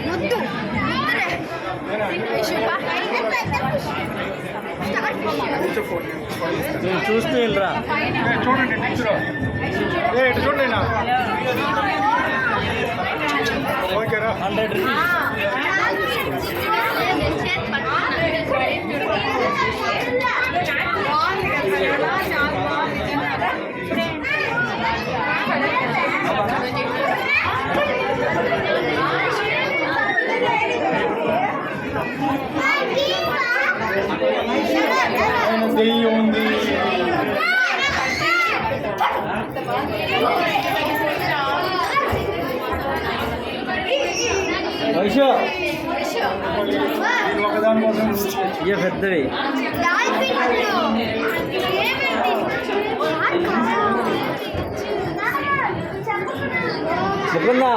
ముద్దు చూస్తూ వెళ్ళరా చూడండి చూడండి ఓకేరా 100 దెయ్యం ఉంది. వైషో ఒకదాని కోసం ఇవే పెద్దవి చెప్పుందా